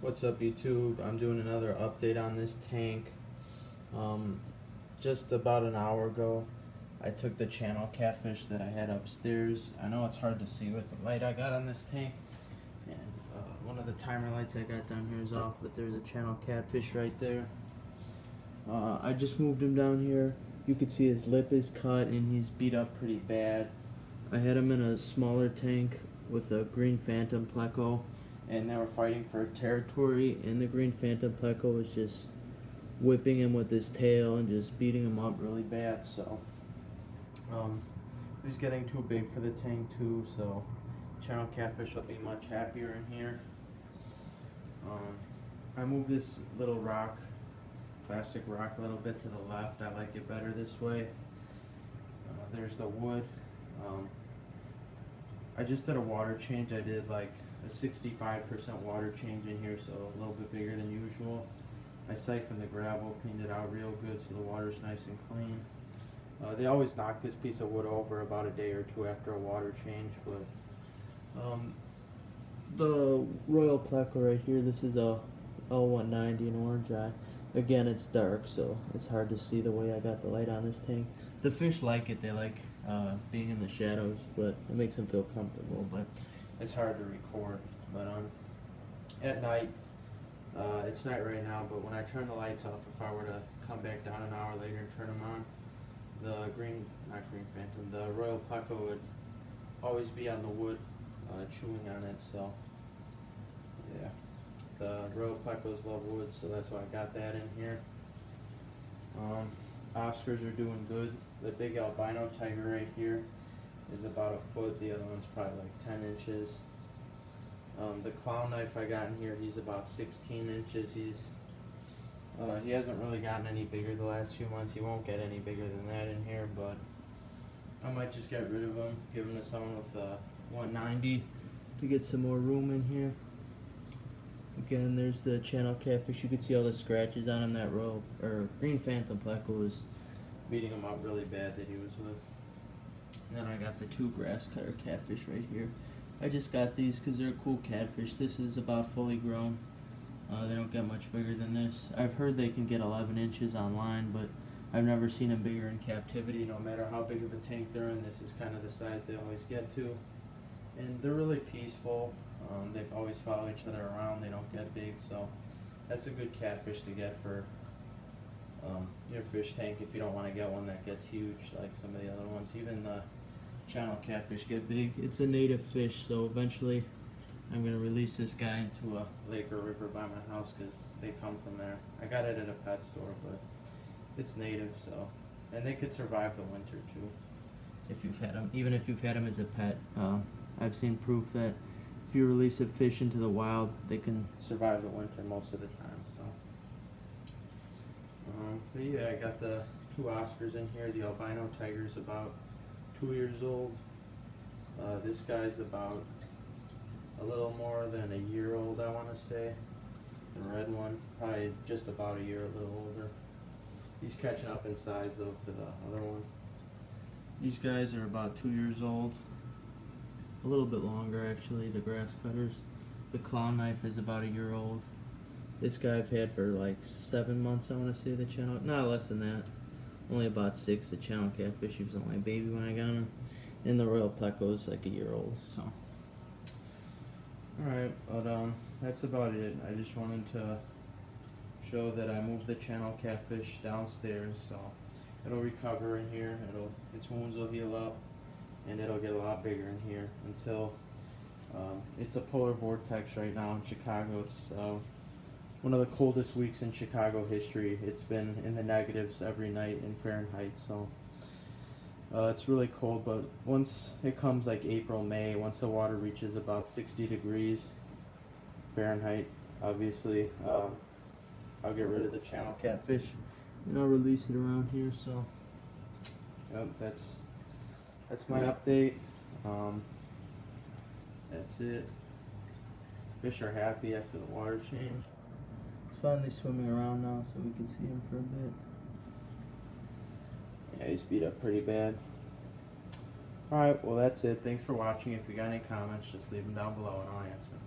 What's up, YouTube? I'm doing another update on this tank. Just about an hour ago, I took the channel catfish that I had upstairs. I know it's hard to see with the light I got on this tank, and one of the timer lights I got down here is off, but there's a channel catfish right there. I just moved him down here. You can see his lip is cut and he's beat up pretty bad. I had him in a smaller tank with a green phantom pleco, and they were fighting for territory, and the green phantom pleco was just whipping him with his tail and just beating him up really bad. So he's getting too big for the tank too, so channel catfish will be much happier in here. I moved this little rock, plastic rock, a little bit to the left. I like it better this way. There's the wood. I just did a water change. I did like a 65% water change in here, so a little bit bigger than usual. I siphoned the gravel, cleaned it out real good so the water's nice and clean. They always knock this piece of wood over about a day or two after a water change, but the Royal Pleco right here, this is a L190 in orange eye. Again, it's dark, so it's hard to see the way I got the light on this tank. The fish like it. They like being in the shadows, but it makes them feel comfortable, but it's hard to record. But at night, it's night right now, but when I turn the lights off, if I were to come back down an hour later and turn them on, the the Royal Pleco would always be on the wood, chewing on it, so yeah. The Royal Plecos love wood, so that's why I got that in here. Oscars are doing good. The big albino tiger right here is about a foot. The other one's probably like 10 inches. The clown knife I got in here, he's about 16 inches. He hasn't really gotten any bigger the last few months. He won't get any bigger than that in here, but I might just get rid of him, give him to someone with a 190 to get some more room in here. Again, there's the channel catfish. You can see all the scratches on him. That rope or green phantom pleco was beating him up really bad that he was with. And then I got the two grass cutter catfish right here. I just got these because they're cool catfish. This is about fully grown. They don't get much bigger than this. I've heard they can get 11 inches online, but I've never seen them bigger in captivity. No matter how big of a tank they're in, this is kind of the size they always get to. And they're really peaceful. They always follow each other around. They don't get big, so that's a good catfish to get for your fish tank if you don't want to get one that gets huge like some of the other ones. Even the channel catfish get big. It's a native fish, so eventually I'm going to release this guy into a lake or river by my house because they come from there. I got it at a pet store, but it's native, so, and they could survive the winter too if you've had them. Even if you've had them as a pet, I've seen proof that if you release a fish into the wild, they can survive the winter most of the time. So, but yeah, I got the two Oscars in here. The albino tiger's about 2 years old. This guy's about a little more than a year old, I want to say. The red one, probably just about a year, a little older. He's catching up in size though to the other one. These guys are about 2 years old. A little bit longer actually, the grass cutters. The clown knife is about a year old. This guy I've had for like 7 months, I want to say, the channel. Not less than that. Only about 6. The channel catfish, he was only a baby when I got him. And the Royal Pleco is like a year old, so. Alright, but that's about it. I just wanted to show that I moved the channel catfish downstairs, so it'll recover in here. Its wounds will heal up, and it'll get a lot bigger in here until it's a polar vortex right now in Chicago. It's one of the coldest weeks in Chicago history. It's been in the negatives every night in Fahrenheit, so it's really cold. But once it comes like April, May, once the water reaches about 60 degrees Fahrenheit, obviously I'll get rid of the channel catfish and I'll release it around here. So yep, that's my update. That's it. Fish are happy after the water change. He's finally swimming around now, so we can see him for a bit. Yeah, he's beat up pretty bad. Alright, well that's it. Thanks for watching. If you got any comments, just leave them down below and I'll answer them.